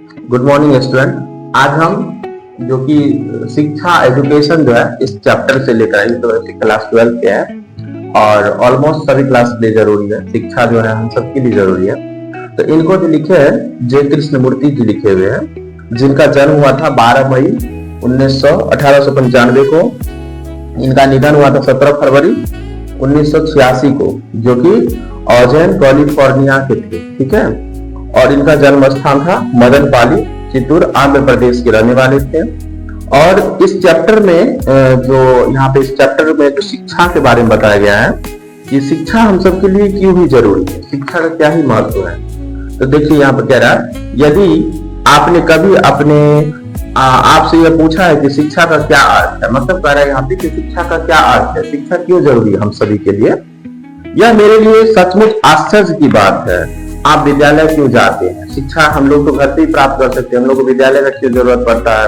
Good morning student. आज हम जो कि शिक्षा एजुकेशन जो है इस चैप्टर से लेकर आई तो क्लास 12 के हैं और ऑलमोस्ट सभी क्लास के लिए जरूरी है। शिक्षा जो है हम सबके लिए जरूरी है। तो इनको जो लिखे हैं जय कृष्णमूर्ति जी लिखे हुए हैं, जिनका जन्म हुआ था 12 मई 1895 को। इनका निधन हुआ था 17 फरवरी 1986 को, जो कि ऑजेन कैलिफोर्निया के थे। ठीक है। और इनका जन्म स्थान था मदनपाली, चित्तूर, आंध्र प्रदेश के रहने वाले थे। और इस चैप्टर में जो यहाँ पे इस चैप्टर में जो शिक्षा के बारे में बताया गया है कि शिक्षा हम सब के लिए क्यों ही जरूरी है, शिक्षा का क्या ही महत्व है। तो देखिए यहाँ पर कह रहा है, यदि आपने कभी अपने आपसे यह पूछा है कि शिक्षा का क्या अर्थ है, मतलब कह रहा है यहाँ पे कि शिक्षा का क्या अर्थ है, शिक्षा क्यों जरूरी है हम सभी के लिए। यह मेरे लिए सचमुच आश्चर्य की बात है। आप विद्यालय क्यों जाते हैं? शिक्षा हम लोग तो घर से ही प्राप्त कर सकते हैं, हम लोग को विद्यालय का क्यों जरूरत पड़ता है?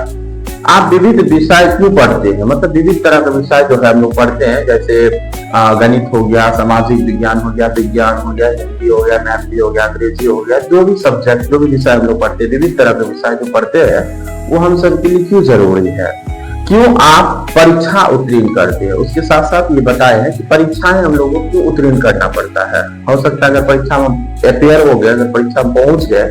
आप विविध विषय क्यों पढ़ते हैं? मतलब विविध तरह का विषय जो है हम लोग पढ़ते हैं, जैसे गणित हो गया, सामाजिक विज्ञान हो गया, हिंदी हो गया, मैथ भी हो गया, अंग्रेजी हो गया, जो भी सब्जेक्ट जो भी विषय हम लोग पढ़ते हैं, विविध तरह के विषय जो पढ़ते हैं वो हम सब के लिए क्यों जरूरी है? क्यों आप परीक्षा उत्तीर्ण करते हैं? उसके साथ साथ ये बताए हैं कि परीक्षाएं हम लोगों को उत्तीर्ण करना पड़ता है। हो सकता है अगर परीक्षा में अपेयर हो गए, अगर परीक्षा में पहुंच गए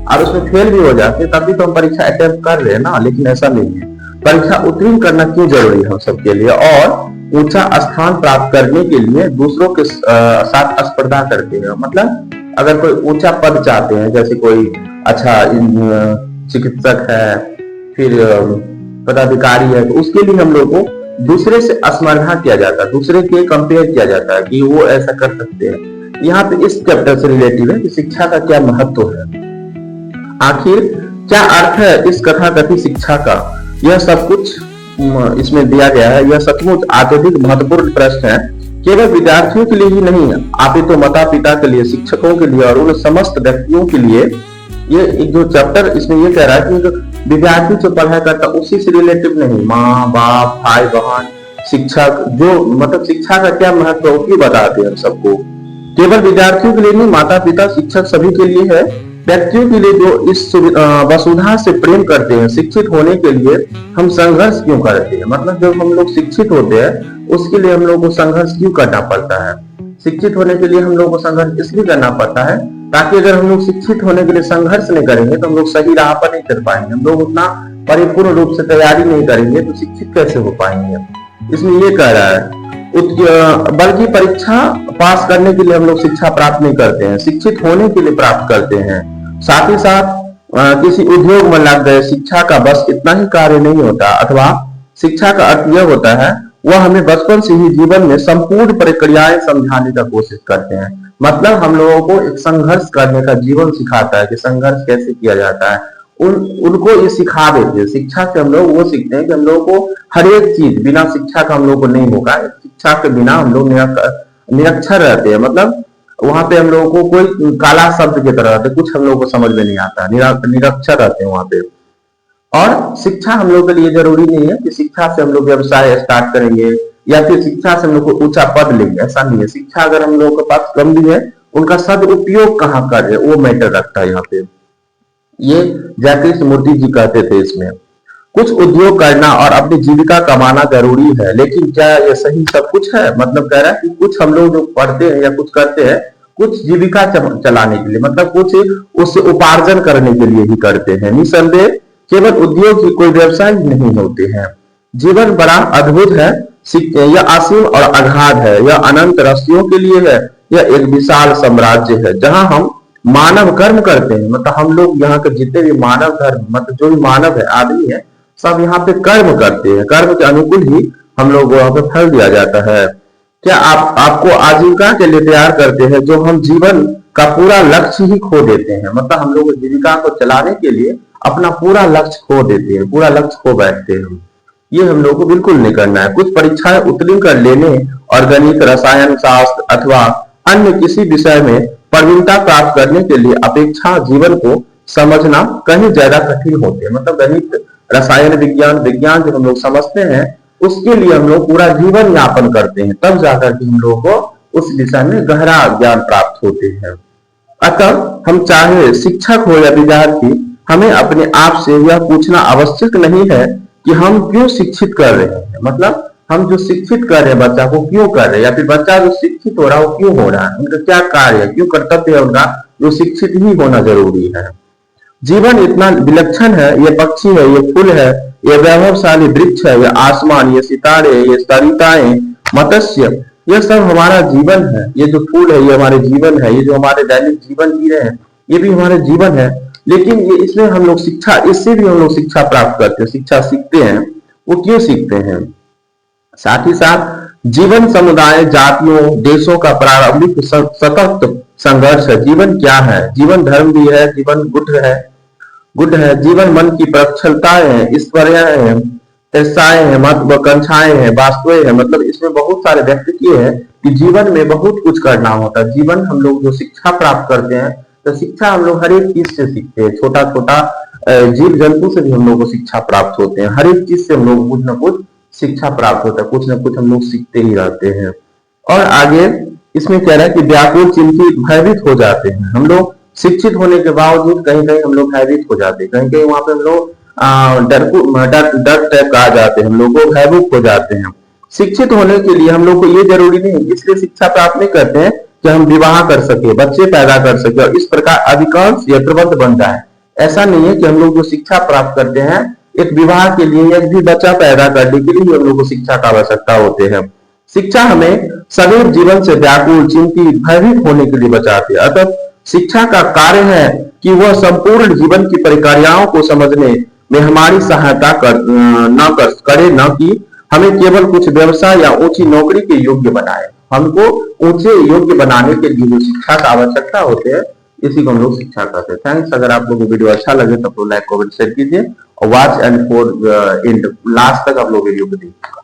और उसमें फेल भी हो जाते तब भी तो हम परीक्षा अटेम्प्ट कर रहे हैं ना, लेकिन ऐसा नहीं है। परीक्षा उत्तीर्ण करना क्यों जरूरी है हम सबके लिए? और ऊंचा स्थान प्राप्त करने के लिए दूसरों के साथ स्पर्धा करते हैं। मतलब अगर कोई ऊंचा पद चाहते हैं, जैसे कोई अच्छा चिकित्सक है, फिर पदाधिकारी है, तो उसके लिए हम लोग को दूसरे से स्पर्धा किया जाता है, दूसरे के कंपेयर किया जाता है कि वो ऐसा कर सकते हैं। यहाँ पे इस चैप्टर से रिलेटिव है कि शिक्षा का क्या महत्व है, आखिर क्या अर्थ है इस कथा कथित शिक्षा का। यह सब कुछ इसमें दिया गया है। यह सचमुच अत्यधिक महत्वपूर्ण प्रश्न है, केवल विद्यार्थियों के लिए ही नहीं, आप तो माता पिता के लिए, शिक्षकों के लिए और उन समस्त व्यक्तियों के लिए। ये एक जो चैप्टर इसमें ये कह रहा है कि विद्यार्थी जो पढ़ाई करता उससे से रिलेटिव नहीं, माँ बाप, भाई बहन, शिक्षक, जो मतलब शिक्षा का क्या महत्व है वो बताते हैं हम सबको। केवल विद्यार्थियों के लिए नहीं, माता पिता, शिक्षक सभी के लिए है। व्यक्तियों के लिए जो इस वसुधा से प्रेम करते हैं, शिक्षित होने के लिए हम संघर्ष क्यों करते हैं? मतलब जब हम लोग शिक्षित होते हैं उसके लिए हम लोग को संघर्ष क्यों करना पड़ता है? शिक्षित होने के लिए हम लोग को संघर्ष इसलिए करना पड़ता है ताकि अगर हम लोग शिक्षित होने के लिए संघर्ष नहीं करेंगे तो हम लोग सही राह पर नहीं चल पाएंगे। हम लोग उतना परिपूर्ण रूप से तैयारी नहीं करेंगे तो शिक्षित कैसे हो पाएंगे। इसमें ये कह रहा है बल्कि परीक्षा पास करने के लिए हम लोग शिक्षा प्राप्त नहीं करते हैं, शिक्षित होने के लिए प्राप्त करते हैं। साथ ही साथ किसी उद्योग में लग गए, शिक्षा का बस इतना ही कार्य नहीं होता, अथवा शिक्षा का अर्थ यह होता है वह हमें बचपन से ही जीवन में संपूर्ण प्रक्रियाएं समझाने का कोशिश करते हैं। मतलब हम लोगों को एक संघर्ष करने का जीवन सिखाता है कि संघर्ष कैसे किया जाता है। उनको ये सिखा देते हैं। शिक्षा से हम लोग वो सीखते हैं कि हम लोग को हर एक चीज बिना शिक्षा का हम लोग को नहीं होगा। शिक्षा के बिना हम लोग निरक्षर रहते हैं। मतलब वहां पे हम लोगों को कोई काला शब्द की तरह रहते, कुछ हम लोग को समझ में नहीं आता, निरक्षर रहते हैं वहां पे। और शिक्षा हम लोग के लिए जरूरी नहीं है कि शिक्षा से हम लोग व्यवसाय स्टार्ट करेंगे या फिर शिक्षा से हम लोग को ऊंचा पद लेंगे, ऐसा नहीं है। शिक्षा अगर हम लोगों के पास कम भी है, उनका सदुपयोग कहाँ कर रहे वो मैटर रखता है यहाँ पे। ये जय कृष्णमूर्ति जी कहते थे इसमें, कुछ उद्योग करना और अपनी जीविका कमाना जरूरी है, लेकिन क्या ये सही सब कुछ है? मतलब कह रहा है कि कुछ हम लोग जो पढ़ते हैं या कुछ करते हैं कुछ जीविका चलाने के लिए, मतलब कुछ उससे उपार्जन करने के लिए ही करते हैं। निसंदेह केवल उद्योग ही कोई व्यवसाय नहीं होते हैं। जीवन बड़ा अद्भुत है, यह असीम और अगाध है, यह अनंत रस्सियों के लिए है, यह एक विशाल साम्राज्य है जहां हम मानव कर्म करते हैं। मतलब हम लोग यहाँ के जितने भी मानव धर्म, मतलब जो भी मानव है, आदमी है, सब यहाँ पे कर्म करते हैं। कर्म के अनुकूल ही हम लोग वहां पे फल दिया जाता है। क्या आपको आजीविका के लिए तैयार करते हैं जो हम जीवन का पूरा लक्ष्य ही खो देते हैं। मतलब हम लोग जीविका को चलाने के लिए अपना पूरा लक्ष्य खो देते हैं, पूरा लक्ष्य खो बैठते हैं। ये हम लोग को बिल्कुल नहीं करना है। कुछ परीक्षाएं उत्तीर्ण कर लेने और गणित, रसायन शास्त्र अथवा अन्य किसी विषय में प्रवीणता प्राप्त करने के लिए अपेक्षा जीवन को समझना कहीं ज्यादा कठिन होते हैं। मतलब गणित, रसायन विज्ञान जो हम लोग समझते हैं उसके लिए हम लोग पूरा जीवन यापन करते हैं, तब जाकर के हम लोग को उस विषय में गहरा ज्ञान प्राप्त होते हैं। अतः हम चाहे शिक्षक हो या विद्यार्थी, हमें अपने आप से यह पूछना आवश्यक नहीं है कि हम क्यों शिक्षित कर रहे हैं, मतलब हम जो शिक्षित कर रहे हैं बच्चा को क्यों कर रहे हैं, या फिर बच्चा जो शिक्षित हो रहा है वो क्यों हो रहा है, उनका क्या कार्य है, क्यों कर्तव्य है उनका जो शिक्षित ही होना जरूरी है। जीवन इतना विलक्षण है, ये पक्षी है, ये फूल है, ये वैभवशाली वृक्ष है, ये आसमान, ये सितारे, ये सरिताएं, मत्स्य, ये सब हमारा जीवन है। ये जो फूल है ये हमारे जीवन है, ये जो हमारे दैनिक जीवन जी रहे हैं ये भी हमारे जीवन है। लेकिन ये इसमें हम लोग शिक्षा, इससे भी हम लोग शिक्षा प्राप्त करते हैं, शिक्षा सीखते हैं। वो क्यों सीखते हैं? साथ ही साथ जीवन समुदाय, जातियों, देशों का प्रारंभिक सतत संघर्ष है। जीवन क्या है? जीवन धर्म भी है, जीवन गुड है, जीवन मन की प्रक्षलताएं हैं, ईश्वर्याएं हैं, तृष्णाएं हैं, महत्वाकांक्षाएं हैं, वास्तवें हैं। मतलब इसमें बहुत सारे व्यक्त किए हैं कि जीवन में बहुत कुछ करना होता है। जीवन हम लोग जो शिक्षा प्राप्त करते हैं, तो शिक्षा हम लोग हर एक चीज से सीखते हैं। छोटा छोटा जीव जंतु से भी हम लोग को शिक्षा प्राप्त होते हैं। हर एक चीज से हम लोग कुछ न कुछ शिक्षा प्राप्त होता है, कुछ न कुछ हम लोग सीखते ही रहते हैं। और आगे इसमें कह रहा है कि व्याकुल, चिंतित, भयभीत हो जाते हैं। हम लोग शिक्षित होने के बावजूद कहीं कहीं हम लोग भयभीत हो जाते हैं, कहीं कहीं वहां पे हम लोग डर टाइप का आ जाते हैं, हम लोग को भयभीत हो जाते हैं। शिक्षित होने के लिए हम लोग को ये जरूरी नहीं, इसलिए शिक्षा प्राप्त नहीं करते हैं कि हम विवाह कर सके, बच्चे पैदा कर सके और इस प्रकार अधिकांश यंत्रबद्ध बन जाए। ऐसा नहीं है कि हम लोग जो शिक्षा प्राप्त करते हैं एक विवाह के लिए या भी बच्चा पैदा करने के लिए हम लोग को शिक्षा का आवश्यकता होते हैं। शिक्षा हमें सदैव जीवन से व्याकुल, चिंतित, भयभीत होने के लिए बचाती है। अतः शिक्षा का कार्य है कि वह संपूर्ण जीवन की प्रक्रियाओं को समझने में हमारी सहायता करे, न कि हमें केवल कुछ व्यवसाय या ऊंची नौकरी के योग्य बनाए। हमको ऊंचे योग्य बनाने के लिए जो शिक्षा का आवश्यकता होते हैं इसी को हम लोग शिक्षा कहते हैं। थैंक्स। अगर आप लोगों को वीडियो अच्छा लगे तो लाइक कमेंट शेयर कीजिए और watch and for and last तक आप लोग वीडियो को देखिए।